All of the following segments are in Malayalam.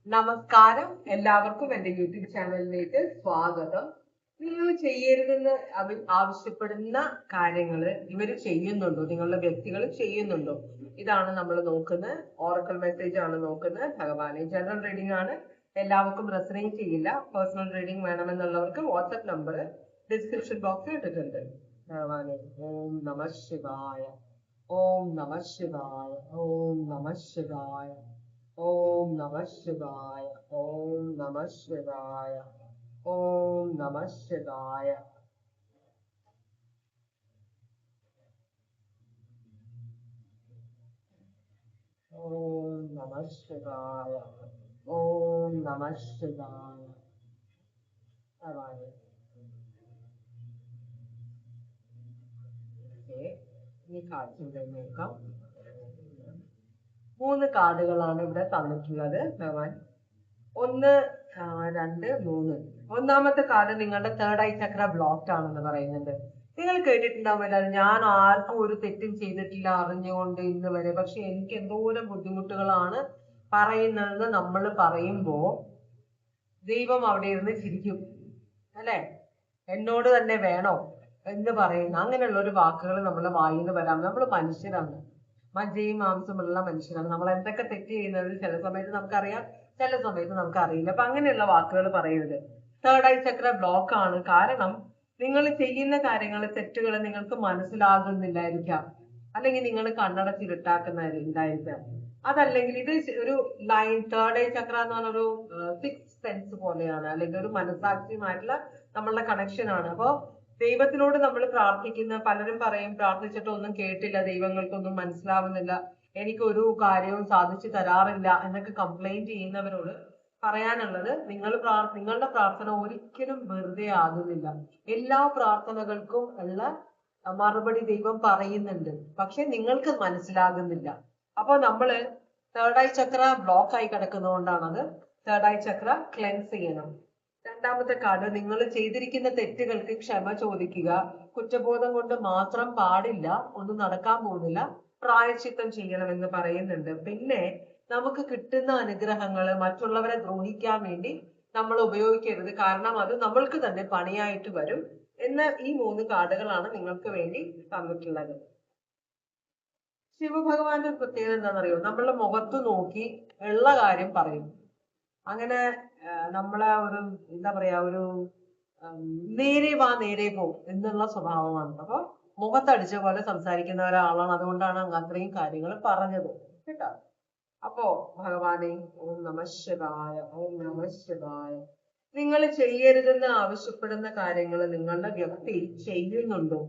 നമസ്കാരം, എല്ലാവർക്കും എൻ്റെ യൂട്യൂബ് ചാനലിലേക്ക് സ്വാഗതം. നിങ്ങൾ ചെയ്യരുതെന്ന് ആവശ്യപ്പെടുന്ന കാര്യങ്ങൾ ഇവർ ചെയ്യുന്നുണ്ടോ? നിങ്ങളുടെ വ്യക്തികൾ ചെയ്യുന്നുണ്ടോ? ഇതാണ് നമ്മൾ നോക്കുന്നത്. ഓറക്കൽ മെസ്സേജ് ആണ് നോക്കുന്നത്. ഭഗവാനെ ജനറൽ റീഡിംഗ് ആണ്, എല്ലാവർക്കും റെസനേറ്റ് ചെയ്യില്ല. പേഴ്സണൽ റീഡിംഗ് വേണമെന്നുള്ളവർക്ക് വാട്സ്ആപ്പ് നമ്പർ ഡിസ്ക്രിപ്ഷൻ ബോക്സിൽ ഇട്ടിട്ടുണ്ട്. ഭഗവാനെ ഓം നമ ശിവായ, ഓം നമ ശിവായ, ഓം നമ ശിവായ, ഓം നമ ശിവായ, ഓം നമ ശിവായ, ഓം നമ ശിവായ. ഓം നമ ശിവായ, ഓം നമ ശിവായ. ഈ കാർഡ് നോക്കാം. 3 കാർഡുകളാണ് ഇവിടെ തന്നിട്ടുള്ളത്. ഭഗവാൻ 1, 2, 3. ഒന്നാമത്തെ കാർഡ് നിങ്ങളുടെ തേർഡ് ഐ ചക്ര ബ്ലോക്ക്ഡ് ആണെന്ന് പറയുന്നുണ്ട്. നിങ്ങൾ കേട്ടിട്ടുണ്ടാവില്ല, ഞാൻ ആർക്കും ഒരു തെറ്റും ചെയ്തിട്ടില്ല അറിഞ്ഞുകൊണ്ട് ഇന്ന് വരെ, പക്ഷെ എനിക്ക് എന്തോരം ബുദ്ധിമുട്ടുകളാണ് പറയുന്നതെന്ന് നമ്മൾ പറയുമ്പോ ദൈവം അവിടെ ഇരുന്ന് ചിരിക്കും, അല്ലെ? എന്നോട് തന്നെ വേണോ എന്ന് പറയുന്ന അങ്ങനെയുള്ള ഒരു വാക്കുകൾ നമ്മളെ വായിന്ന് വരാം. നമ്മൾ മനുഷ്യരാണ്, മജ്ജയും മാംസമുള്ള മനുഷ്യരാണ്. നമ്മൾ എന്തൊക്കെ തെറ്റ് ചെയ്യുന്നത് ചില സമയത്ത് നമുക്കറിയാം, ചില സമയത്ത് നമുക്ക് അറിയില്ല. അപ്പൊ അങ്ങനെയുള്ള വാക്കുകൾ പറയരുത്. തേർഡ് ഐ ചക്ര ബ്ലോക്ക് ആണ്. കാരണം നിങ്ങൾ ചെയ്യുന്ന കാര്യങ്ങൾ, തെറ്റുകൾ നിങ്ങൾക്ക് മനസ്സിലാകുന്നില്ലായിരിക്കാം, അല്ലെങ്കിൽ നിങ്ങൾ കണ്ണടച്ചിരുട്ടാക്കുന്നുണ്ടായിരിക്കാം. അതല്ലെങ്കിൽ ഇത് ഒരു ലൈൻ, തേർഡ് ഐ ചക്ര എന്ന് പറഞ്ഞൊരു സിക്സ് സെൻസ് പോലെയാണ്, അല്ലെങ്കിൽ ഒരു മനസാക്ഷിയുമായിട്ടുള്ള നമ്മളുടെ കണക്ഷൻ ആണ്. അപ്പോ ദൈവത്തിനോട് നമ്മൾ പ്രാർത്ഥിക്കുന്ന, പലരും പറയും പ്രാർത്ഥിച്ചിട്ട് ഒന്നും കേട്ടില്ല, ദൈവങ്ങൾക്കൊന്നും മനസ്സിലാവുന്നില്ല, എനിക്ക് ഒരു കാര്യവും സാധിച്ചു തരാറില്ല എന്നൊക്കെ കംപ്ലൈന്റ് ചെയ്യുന്നവരോട് പറയാനുള്ളത്, നിങ്ങളുടെ പ്രാർത്ഥന ഒരിക്കലും വെറുതെ ആകുന്നില്ല. എല്ലാ പ്രാർത്ഥനകൾക്കും ഉള്ള മറുപടി ദൈവം പറയുന്നുണ്ട്, പക്ഷെ നിങ്ങൾക്ക് മനസ്സിലാകുന്നില്ല. അപ്പൊ നമ്മള് തേർഡ് ഐ ചക്ര ബ്ലോക്ക് ആയി കിടക്കുന്നതുകൊണ്ടാണത്. തേർഡ് ഐ ചക്ര ക്ലെൻസ് ചെയ്യണം. രണ്ടാമത്തെ കാർഡ്, നിങ്ങൾ ചെയ്തിരിക്കുന്ന തെറ്റുകൾക്ക് ക്ഷമ ചോദിക്കുക. കുറ്റബോധം കൊണ്ട് മാത്രം പാടില്ല, ഒന്നും നടക്കാൻ പോകുന്നില്ല, പ്രായശ്ചിത്തം ചെയ്യണമെന്ന് പറയുന്നുണ്ട്. പിന്നെ നമുക്ക് കിട്ടുന്ന അനുഗ്രഹങ്ങള് മറ്റുള്ളവരെ ദ്രോഹിക്കാൻ വേണ്ടി നമ്മൾ ഉപയോഗിക്കരുത്, കാരണം അത് നമ്മൾക്ക് തന്നെ പണിയായിട്ട് വരും എന്ന ഈ 3 കാർഡുകളാണ് നിങ്ങൾക്ക് വേണ്ടി തന്നിട്ടുള്ളത്. ശിവഭഗവാന്റെ പ്രത്യേകത എന്താണെന്നറിയോ? നമ്മളുടെ മുഖത്ത് നോക്കി ഉള്ള കാര്യം പറയും. അങ്ങനെ നമ്മളെ ഒരു എന്താ പറയാ, ഒരു നേരെ വാ നേരെ പോ എന്നുള്ള സ്വഭാവമാണ്. അപ്പൊ മുഖത്തടിച്ച പോലെ സംസാരിക്കുന്ന ഒരാളാണ്. അതുകൊണ്ടാണ് അങ്ങ് അത്രയും കാര്യങ്ങൾ പറഞ്ഞത്, കേട്ടോ. അപ്പോ ഭഗവാനെ ഓം നമ ശിവായ, ഓം നമ ശിവായ. നിങ്ങൾ ചെയ്യരുതെന്ന് ആവശ്യപ്പെടുന്ന കാര്യങ്ങൾ നിങ്ങളുടെ വ്യക്തി ചെയ്യുന്നുണ്ടോ?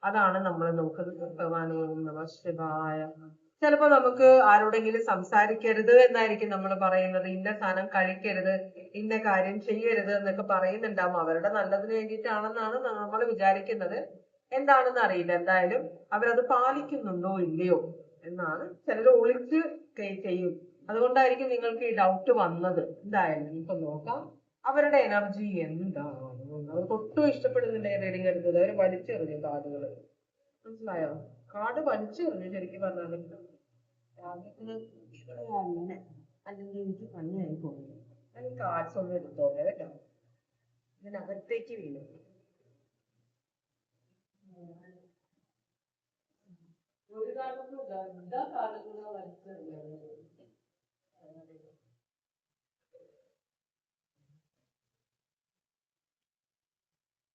അതാണ് നമ്മൾ നോക്കുന്നത്. ഭഗവാനെ ഓം നമ ശിവായ. ചിലപ്പോ നമുക്ക് ആരോടെങ്കിലും സംസാരിക്കരുത് എന്നായിരിക്കും നമ്മൾ പറയുന്നത്. ഇന്ന സാധനം കഴിക്കരുത്, ഇന്ന കാര്യം ചെയ്യരുത് എന്നൊക്കെ പറയുന്നുണ്ടാവും. അവരുടെ നല്ലതിന് വേണ്ടിയിട്ടാണെന്നാണ് നമ്മൾ വിചാരിക്കുന്നത്. എന്താണെന്ന് അറിയില്ല. എന്തായാലും അവരത് പാലിക്കുന്നുണ്ടോ ഇല്ലയോ എന്നാണ്. ചിലർ ഒളിച്ച് ചെയ്യും. അതുകൊണ്ടായിരിക്കും നിങ്ങൾക്ക് ഈ ഡൗട്ട് വന്നത്. എന്തായാലും ഇപ്പൊ നോക്കാം അവരുടെ എനർജി എന്താണ്. അവർക്ക് ഒട്ടും ഇഷ്ടപ്പെടുന്നില്ല റീഡിങ് എടുത്തത്. അവർ വലിച്ചെറിഞ്ഞു കാർഡുകള്. മനസ്സിലായോ? കാർഡ് വലിച്ചെറിഞ്ഞു ശരിക്കും പറഞ്ഞാൽ. അങ്ങനെ അല്ലെങ്കിൽ എനിക്ക് പണിയായി പോകുന്നു. ഞാൻ കാർഡ്സ് ഒന്നും എടുത്തോളെ കേട്ടോ, ഇതിനകത്തേക്ക് വീണു. ഒരു കാർഡൊന്നും എല്ലാ കാർഡുകളും വലിച്ചെറിഞ്ഞു.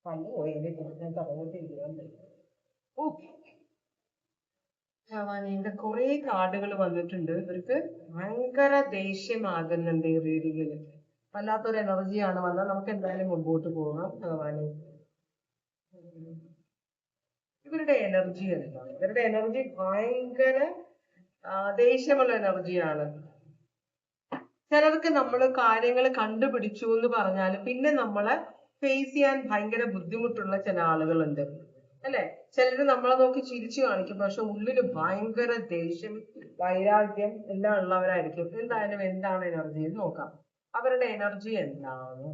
പണ്ട് പോയതിനെ കുറിച്ച് ഞാൻ പറഞ്ഞിട്ടില്ല. ഓക്കെ, ഭഗവാനെ കുറെ കാർഡുകൾ വന്നിട്ടുണ്ട്. ഇവർക്ക് ഭയങ്കര ദേഷ്യമാകുന്നുണ്ട് ഈ റീഡിങ്ങില്. വല്ലാത്തൊരു എനർജിയാണ് വന്നത്. നമുക്ക് എന്തായാലും മുമ്പോട്ട് പോകാം. ഭഗവാനെ, ഇവരുടെ എനർജി എന്താണ്? ഇവരുടെ എനർജി ഭയങ്കര ദേഷ്യമുള്ള എനർജിയാണ്. ചിലർക്ക് നമ്മൾ കാര്യങ്ങൾ കണ്ടുപിടിച്ചു എന്ന് പറഞ്ഞാൽ പിന്നെ നമ്മളെ ഫേസ് ചെയ്യാൻ ഭയങ്കര ബുദ്ധിമുട്ടുള്ള ചില ആളുകളുണ്ട്, അല്ലെ? ചിലര് നമ്മളെ നോക്കി ചിരിച്ചു കാണിക്കും, പക്ഷെ ഉള്ളില് ഭയങ്കര ദേഷ്യം, വൈരാഗ്യം എല്ലാം ഉള്ളവരായിരിക്കും. എന്തായാലും എന്താണ് എനർജി എന്ന് നോക്കാം. അവരുടെ എനർജി എന്താണ്?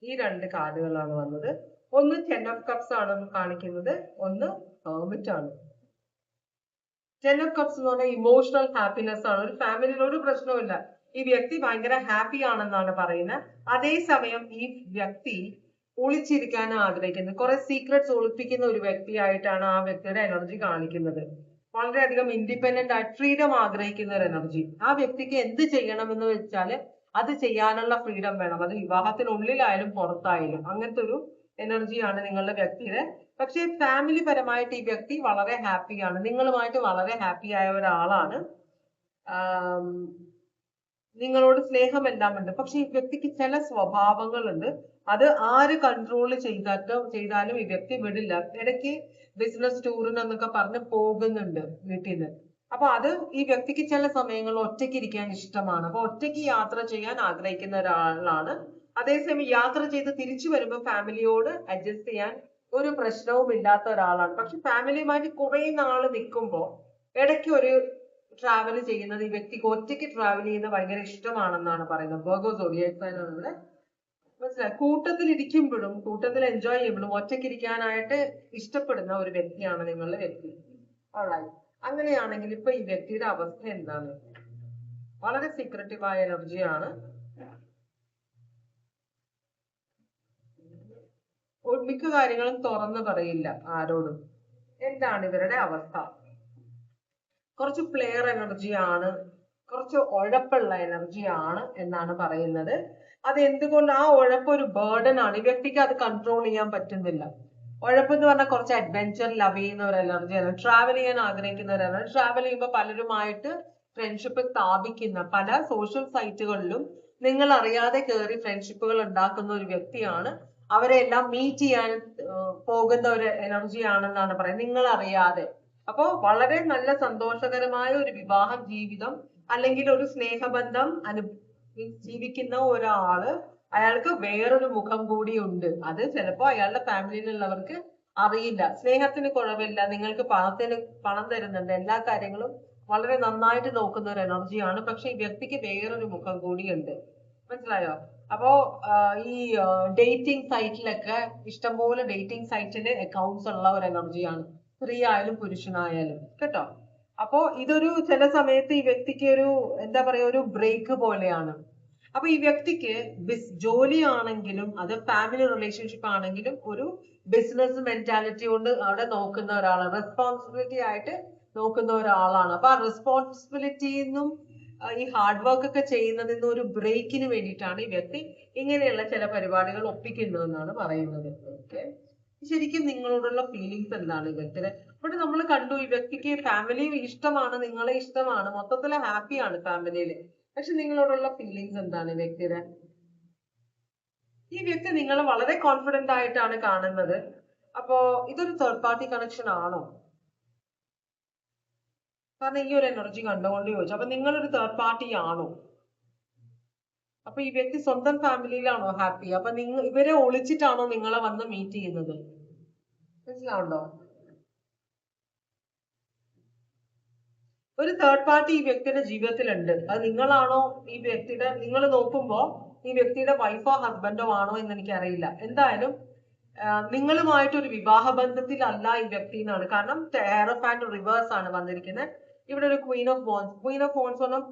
ഈ 2 കാർഡുകളാണ് വന്നത്. ഒന്ന് 10 of Cups ആണ് കാണിക്കുന്നത്, ഒന്ന് ഹെർമിറ്റ് ആണ്. ടെൻ ഓഫ് കപ്സ് എന്ന് പറഞ്ഞാൽ ഇമോഷണൽ ഹാപ്പിനെസ് ആണ്. ഒരു ഫാമിലിയിൽ ഒരു പ്രശ്നവുമില്ല, ഈ വ്യക്തി ഭയങ്കര ഹാപ്പി ആണെന്നാണ് പറയുന്നത്. അതേസമയം ഈ വ്യക്തി ഒളിച്ചിരിക്കാനാണ് ആഗ്രഹിക്കുന്നത്. കുറെ സീക്രട്സ് ഒളിപ്പിക്കുന്ന ഒരു വ്യക്തിയായിട്ടാണ് ആ വ്യക്തിയുടെ എനർജി കാണിക്കുന്നത്. വളരെയധികം ഇൻഡിപെൻഡന്റ് ആയിട്ട് ഫ്രീഡം ആഗ്രഹിക്കുന്ന ഒരു എനർജി. ആ വ്യക്തിക്ക് എന്ത് ചെയ്യണമെന്ന് വെച്ചാല് അത് ചെയ്യാനുള്ള ഫ്രീഡം വേണം. അത് വിവാഹത്തിനുള്ളിലായാലും പുറത്തായാലും അങ്ങനത്തെ ഒരു എനർജിയാണ് നിങ്ങളുടെ വ്യക്തിയുടെ. പക്ഷെ ഫാമിലി പരമായിട്ട് ഈ വ്യക്തി വളരെ ഹാപ്പിയാണ്, നിങ്ങളുമായിട്ട് വളരെ ഹാപ്പി ആയ ഒരാളാണ്. നിങ്ങളോട് സ്നേഹമെല്ലാം ഉണ്ട്. പക്ഷെ ഈ വ്യക്തിക്ക് ചില സ്വഭാവങ്ങളുണ്ട്, അത് ആര് കൺട്രോൾ ചെയ്താലും ഈ വ്യക്തി വിടില്ല. ഇടയ്ക്ക് ബിസിനസ് ടൂറിനെന്നൊക്കെ പറഞ്ഞ് പോകുന്നുണ്ട് വീട്ടിൽ നിന്ന്. അപ്പൊ അത് ഈ വ്യക്തിക്ക് ചില സമയങ്ങളിൽ ഒറ്റയ്ക്ക് ഇരിക്കാൻ ഇഷ്ടമാണ്. അപ്പൊ ഒറ്റയ്ക്ക് യാത്ര ചെയ്യാൻ ആഗ്രഹിക്കുന്ന ഒരാളാണ്. അതേസമയം യാത്ര ചെയ്ത് തിരിച്ചു വരുമ്പോൾ ഫാമിലിയോട് അഡ്ജസ്റ്റ് ചെയ്യാൻ ഒരു പ്രശ്നവും ഇല്ലാത്ത ഒരാളാണ്. പക്ഷെ ഫാമിലിയുമായിട്ട് കുറെ നാള് നിൽക്കുമ്പോൾ ഇടയ്ക്ക് ഒരു ട്രാവൽ ചെയ്യുന്നത് ഈ വ്യക്തിക്ക് ഒറ്റയ്ക്ക് ട്രാവൽ ചെയ്യുന്നത് ഭയങ്കര ഇഷ്ടമാണെന്നാണ് പറയുന്നത്. വെർഗോ സോഡിയക് സൈൻ ആണ് ഇവിടെ. മനസ്സിലായി? കൂട്ടത്തിൽ ഇരിക്കുമ്പോഴും കൂട്ടത്തിൽ എൻജോയ് ചെയ്യുമ്പോഴും ഒറ്റയ്ക്ക് ഇരിക്കാനായിട്ട് ഇഷ്ടപ്പെടുന്ന ഒരു വ്യക്തിയാണ് നിങ്ങളുടെ വ്യക്തി. ഓൾറൈറ്റ്. അങ്ങനെയാണെങ്കിൽ ഇപ്പൊ ഈ വ്യക്തിയുടെ അവസ്ഥ എന്താണ്? വളരെ സീക്രട്ടീവായ എനർജിയാണ്. മിക്ക കാര്യങ്ങളും തുറന്നു പറയില്ല ആരോടും. എന്താണ് ഇവരുടെ അവസ്ഥ? കുറച്ച് പ്ലെയർ എനർജിയാണ്, കുറച്ച് ഉഴപ്പുള്ള എനർജിയാണ് എന്നാണ് പറയുന്നത്. അത് എന്തുകൊണ്ട്? ആ ഉഴപ്പ് ഒരു ബേർഡൻ ആണ്. ഈ വ്യക്തിക്ക് അത് കൺട്രോൾ ചെയ്യാൻ പറ്റുന്നില്ല. ഉഴപ്പ് എന്ന് പറഞ്ഞാൽ കുറച്ച് അഡ്വെഞ്ചർ ലവ് ചെയ്യുന്ന ഒരു എനർജിയാണ്. ട്രാവൽ ചെയ്യാൻ ആഗ്രഹിക്കുന്ന ഒരു എനർജി. ട്രാവൽ ചെയ്യുമ്പോൾ പലരുമായിട്ട് ഫ്രണ്ട്ഷിപ്പ് സ്ഥാപിക്കുന്ന പല സോഷ്യൽ സൈറ്റുകളിലും നിങ്ങൾ അറിയാതെ കയറി ഫ്രണ്ട്ഷിപ്പുകൾ ഉണ്ടാക്കുന്ന ഒരു വ്യക്തിയാണ്. അവരെ എല്ലാം മീറ്റ് ചെയ്യാൻ പോകുന്ന ഒരു എനർജിയാണെന്നാണ് പറയുന്നത്, നിങ്ങൾ അറിയാതെ. അപ്പോ വളരെ നല്ല സന്തോഷകരമായ ഒരു വിവാഹ ജീവിതം അല്ലെങ്കിൽ ഒരു സ്നേഹബന്ധം ജീവിക്കുന്ന ഒരാള്, അയാൾക്ക് വേറൊരു മുഖം കൂടി ഉണ്ട്. അത് ചിലപ്പോ അയാളുടെ ഫാമിലിയിലുള്ളവർക്ക് അറിയില്ല. സ്നേഹത്തിന് കുറവില്ല, നിങ്ങൾക്ക് പണം തരുന്നുണ്ട്, എല്ലാ കാര്യങ്ങളും വളരെ നന്നായിട്ട് നോക്കുന്ന ഒരു എനർജിയാണ്. പക്ഷെ ഈ വ്യക്തിക്ക് വേറൊരു മുഖം കൂടിയുണ്ട്. മനസ്സിലായോ? അപ്പോ ഈ ഡേറ്റിംഗ് സൈറ്റിലൊക്കെ ഇഷ്ടംപോലെ ഡേറ്റിംഗ് സൈറ്റില് അക്കൗണ്ട്സ് ഉള്ള ഒരു എനർജിയാണ്, സ്ത്രീ ആയാലും പുരുഷനായാലും കേട്ടോ. അപ്പോ ഇതൊരു ചില സമയത്ത് ഈ വ്യക്തിക്ക് ഒരു എന്താ പറയാ ഒരു ബ്രേക്ക് പോലെയാണ്. അപ്പൊ ഈ വ്യക്തിക്ക് ജോലി ആണെങ്കിലും അത് ഫാമിലി റിലേഷൻഷിപ്പ് ആണെങ്കിലും ഒരു ബിസിനസ് മെന്റാലിറ്റി കൊണ്ട് അവിടെ നോക്കുന്ന ഒരാളാണ്, റെസ്പോൺസിബിലിറ്റി ആയിട്ട് നോക്കുന്ന ഒരാളാണ്. അപ്പൊ ആ റെസ്പോൺസിബിലിറ്റിന്നും ഈ ഹാർഡ് വർക്ക് ഒക്കെ ചെയ്യുന്നതിന് ഒരു ബ്രേക്കിന് വേണ്ടിയിട്ടാണ് ഈ വ്യക്തി ഇങ്ങനെയുള്ള ചില പരിപാടികൾ ഒപ്പിക്കുന്നതെന്നാണ് പറയുന്നത്. ഓക്കെ, ശരിക്കും നിങ്ങളോടുള്ള ഫീലിങ്സ് എന്താണ് ഈ വ്യക്തിയുടെ? ഇവിടെ നമ്മൾ കണ്ടു ഈ വ്യക്തിക്ക് ഫാമിലി ഇഷ്ടമാണ്, നിങ്ങളെ ഇഷ്ടമാണ്, മൊത്തത്തില് ഹാപ്പിയാണ് ഫാമിലിയില്. പക്ഷെ നിങ്ങളോടുള്ള ഫീലിങ്സ് എന്താണ് ഈ വ്യക്തിയുടെ? ഈ വ്യക്തി നിങ്ങളെ വളരെ കോൺഫിഡന്റ് ആയിട്ടാണ് കാണുന്നത്. അപ്പോ ഇതൊരു തേർഡ് പാർട്ടി കണക്ഷൻ ആണോ? കാരണം ഈ ഒരു എനർജി കണ്ടുകൊണ്ട് ചോദിച്ചു. അപ്പൊ നിങ്ങളൊരു തേർഡ് പാർട്ടി ആണോ? അപ്പൊ ഈ വ്യക്തി സ്വന്തം ഫാമിലിയിലാണോ ഹാപ്പി? അപ്പൊ ഇവരെ ഒളിച്ചിട്ടാണോ നിങ്ങളെ വന്ന് മീറ്റ് ചെയ്യുന്നത്? മനസ്സിലാവുണ്ടോ? ഒരു തേർഡ് പാർട്ടി ഈ വ്യക്തിയുടെ ജീവിതത്തിലുണ്ട്. അത് നിങ്ങളാണോ ഈ വ്യക്തിയുടെ? നിങ്ങൾ നോക്കുമ്പോ ഈ വ്യക്തിയുടെ വൈഫോ ഹസ്ബൻഡോ ആണോ എന്ന് എനിക്കറിയില്ല. എന്തായാലും നിങ്ങളുമായിട്ട് ഒരു വിവാഹ ബന്ധത്തിലല്ല ഈ വ്യക്തി എന്നാണ്. കാരണം ഹെയറോഫാന്റ് റിവേഴ്സ് ആണ് വന്നിരിക്കുന്നത്. ഇവിടെ ഒരു Queen of wands. Queen of wands പറഞ്ഞാൽ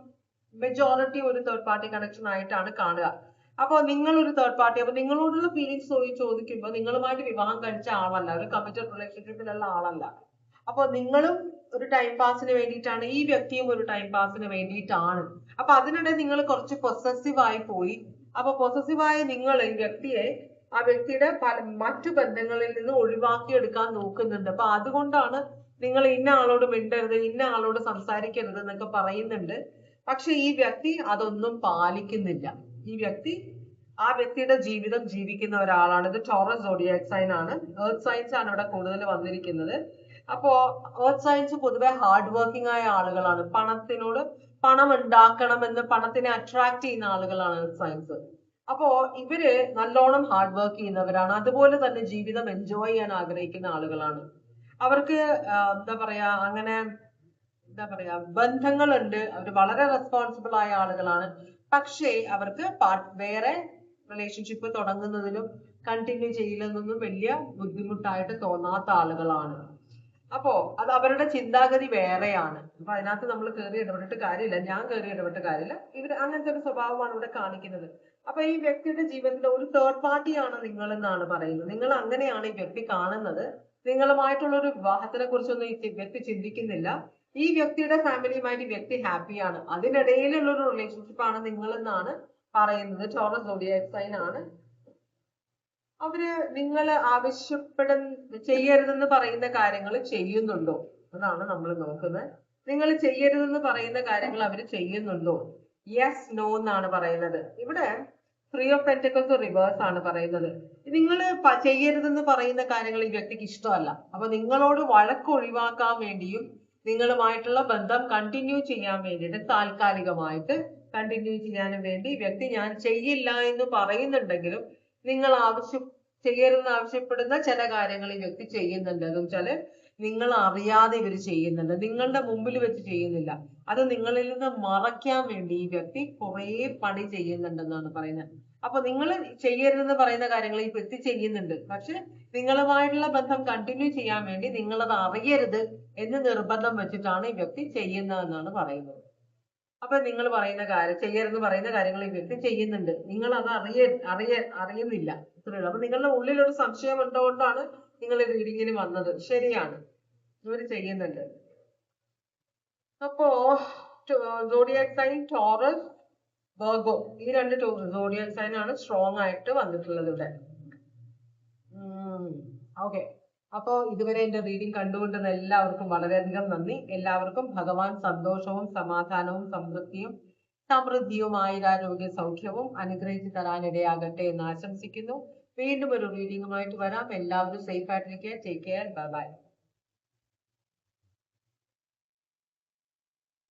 മെജോറിറ്റി ഒരു തേർഡ് പാർട്ടി കണക്ഷൻ ആയിട്ടാണ് കാണുക. അപ്പൊ നിങ്ങൾ ഒരു തേർഡ് പാർട്ടി, അപ്പൊ നിങ്ങളോടുള്ള ഫീലിങ്സ് ചോദിക്കുമ്പോൾ നിങ്ങളുമായിട്ട് വിവാഹം കഴിച്ച ആളല്ല, ഒരു കമ്മിറ്റഡ് റിലേഷൻഷിപ്പിലുള്ള ആളല്ല. അപ്പൊ നിങ്ങളും ഒരു ടൈം പാസിന് വേണ്ടിയിട്ടാണ്, ഈ വ്യക്തിയും ഒരു ടൈം പാസിന് വേണ്ടിയിട്ടാണ്. അപ്പൊ അതിനിടെ നിങ്ങൾ കുറച്ച് പൊസസീവ് ആയി പോയി. അപ്പൊ പൊസസീവായ നിങ്ങൾ ഈ വ്യക്തിയെ ആ വ്യക്തിയുടെ മറ്റു ബന്ധങ്ങളിൽ നിന്ന് ഒഴിവാക്കിയെടുക്കാൻ നോക്കുന്നുണ്ട്. അപ്പൊ അതുകൊണ്ടാണ് നിങ്ങൾ ഇന്ന ആളോട് മിണ്ടരുത്, ഇന്ന ആളോട് സംസാരിക്കരുത് എന്നൊക്കെ പറയുന്നുണ്ട്. പക്ഷെ ഈ വ്യക്തി അതൊന്നും പാലിക്കുന്നില്ല. ഈ വ്യക്തി ആ വ്യക്തിയുടെ ജീവിതം ജീവിക്കുന്ന ഒരാളാണ്. ഇത് ടോറസ് സോഡിയാക് സൈൻ ആണ്. എർത്ത് സൈൻസ് ആണ് ഇവിടെ കൂടുതൽ വന്നിരിക്കുന്നത്. അപ്പോ എർത്ത് സയൻസ് പൊതുവെ ഹാർഡ് വർക്കിംഗ് ആയ ആളുകളാണ്. പണം ഉണ്ടാക്കണമെന്ന് പണത്തിനെ അട്രാക്ട് ചെയ്യുന്ന ആളുകളാണ് എർത്ത് സയൻസ്. അപ്പോ ഇവര് നല്ലോണം ഹാർഡ് വർക്ക് ചെയ്യുന്നവരാണ്. അതുപോലെ തന്നെ ജീവിതം എൻജോയ് ചെയ്യാൻ ആഗ്രഹിക്കുന്ന ആളുകളാണ്. അവർക്ക് എന്താ പറയാ അങ്ങനെ ബന്ധങ്ങളുണ്ട്. അവർ വളരെ റെസ്പോൺസിബിൾ ആയ ആളുകളാണ്. പക്ഷേ അവർക്ക് വേറെ റിലേഷൻഷിപ്പ് തുടങ്ങുന്നതിലും കണ്ടിന്യൂ ചെയ്യുന്നതിനൊന്നും വലിയ ബുദ്ധിമുട്ടായിട്ട് തോന്നാത്ത ആളുകളാണ്. അപ്പോ അത് അവരുടെ ചിന്താഗതി വേറെയാണ്. അപ്പൊ അതിനകത്ത് നമ്മൾ കയറി ഇടപെട്ടിട്ട് കാര്യമില്ല, ഞാൻ കയറി ഇടപെട്ട് കാര്യമില്ല. ഇവര് അങ്ങനത്തെ ഒരു സ്വഭാവമാണ് ഇവിടെ കാണിക്കുന്നത്. അപ്പൊ ഈ വ്യക്തിയുടെ ജീവിതത്തിലെ ഒരു തേർഡ് പാർട്ടിയാണ് നിങ്ങൾ എന്നാണ് പറയുന്നത്. നിങ്ങൾ അങ്ങനെയാണ് ഈ വ്യക്തി കാണുന്നത്. നിങ്ങളുമായിട്ടുള്ള ഒരു വിവാഹത്തിനെ കുറിച്ചൊന്നും ഈ വ്യക്തി ചിന്തിക്കുന്നില്ല. ഈ വ്യക്തിയുടെ ഫാമിലിയുമായിട്ട് ഈ വ്യക്തി ഹാപ്പിയാണ്. അതിനിടയിലുള്ള ഒരു റിലേഷൻഷിപ്പ് ആണ് നിങ്ങൾ എന്നാണ് പറയുന്നത്. ടോറസ് സോഡിയാക് സൈൻ ആണ്. അവര് നിങ്ങൾ ചെയ്യരുതെന്ന് പറയുന്ന കാര്യങ്ങൾ ചെയ്യുന്നുണ്ടോ, അതാണ് നമ്മൾ നോക്കുന്നത്. നിങ്ങൾ ചെയ്യരുതെന്ന് പറയുന്ന കാര്യങ്ങൾ അവർ ചെയ്യുന്നുണ്ടോ? യെസ്, നോ എന്നാണ് പറയുന്നത്. ഇവിടെ 3 ഓഫ് പെന്റക്കിൾസ് റിവേഴ്സ് ആണ് പറയുന്നത്. നിങ്ങൾ ചെയ്യരുതെന്ന് പറയുന്ന കാര്യങ്ങൾ ഈ വ്യക്തിക്ക് ഇഷ്ടമല്ല. അപ്പൊ നിങ്ങളോട് വഴക്ക് ഒഴിവാക്കാൻ വേണ്ടിയും നിങ്ങളുമായിട്ടുള്ള ബന്ധം കണ്ടിന്യൂ ചെയ്യാൻ വേണ്ടിയിട്ട്, താൽക്കാലികമായിട്ട് കണ്ടിന്യൂ ചെയ്യാനും വേണ്ടി വ്യക്തി ഞാൻ ചെയ്യില്ല എന്ന് പറയുന്നുണ്ടെങ്കിലും നിങ്ങൾ ചെയ്യരുതെന്ന് ആവശ്യപ്പെടുന്ന ചില കാര്യങ്ങൾ ഈ വ്യക്തി ചെയ്യുന്നുണ്ട്. എന്ന് വെച്ചാല് നിങ്ങൾ അറിയാതെ ഇവർ ചെയ്യുന്നുണ്ട്, നിങ്ങളുടെ മുമ്പിൽ വെച്ച് ചെയ്യുന്നില്ല. അത് നിങ്ങളിൽ നിന്ന് മറയ്ക്കാൻ വേണ്ടി ഈ വ്യക്തി കുറെ പണി ചെയ്യുന്നുണ്ടെന്നാണ് പറയുന്നത്. അപ്പൊ നിങ്ങൾ ചെയ്യരുതെന്ന് പറയുന്ന കാര്യങ്ങൾ ഈ വ്യക്തി ചെയ്യുന്നുണ്ട്. പക്ഷെ നിങ്ങളുമായിട്ടുള്ള ബന്ധം കണ്ടിന്യൂ ചെയ്യാൻ വേണ്ടി നിങ്ങളത് അറിയരുത് എന്ന് നിർബന്ധം വെച്ചിട്ടാണ് ഈ വ്യക്തി ചെയ്യുന്നതെന്നാണ് പറയുന്നത്. അപ്പൊ നിങ്ങൾ പറയുന്ന കാര്യം, ചെയ്യരുതെന്ന് പറയുന്ന കാര്യങ്ങൾ ഈ വ്യക്തി ചെയ്യുന്നുണ്ട്, നിങ്ങൾ അത് അറിയുന്നില്ല. ഇത്രയുള്ളൂ. അപ്പൊ നിങ്ങളുടെ ഉള്ളിലൊരു സംശയം ഉണ്ടോണ്ടാണ് നിങ്ങൾ റീഡിങ്ങിന് വന്നത്. ശരിയാണ്, ഇവര് ചെയ്യുന്നുണ്ട്. അപ്പോ സോഡിയാക് സൈൻ ടോറസ്, വെർഗോ, ഈ രണ്ട് സോഡിയാക് സൈൻ ആണ് സ്ട്രോങ് ആയിട്ട് വന്നിട്ടുള്ളത് ഇവിടെ. ഓക്കെ. അപ്പോൾ ഇതുവരെ എന്റെ റീഡിംഗ് കണ്ടുകൊണ്ടുന്ന എല്ലാവർക്കും വളരെയധികം നന്ദി. എല്ലാവർക്കും ഭഗവാൻ സന്തോഷവും സമാധാനവും സമൃദ്ധിയും ആയുരാരോഗ്യ സൗഖ്യവും അനുഗ്രഹിച്ചു തരാനിടയാകട്ടെ എന്ന് ആശംസിക്കുന്നു. വീണ്ടും ഒരു റീഡിങ്ങുമായിട്ട് വരാം. എല്ലാവരും സേഫ് ആയിട്ടിരിക്കുക. Take care. Bye bye.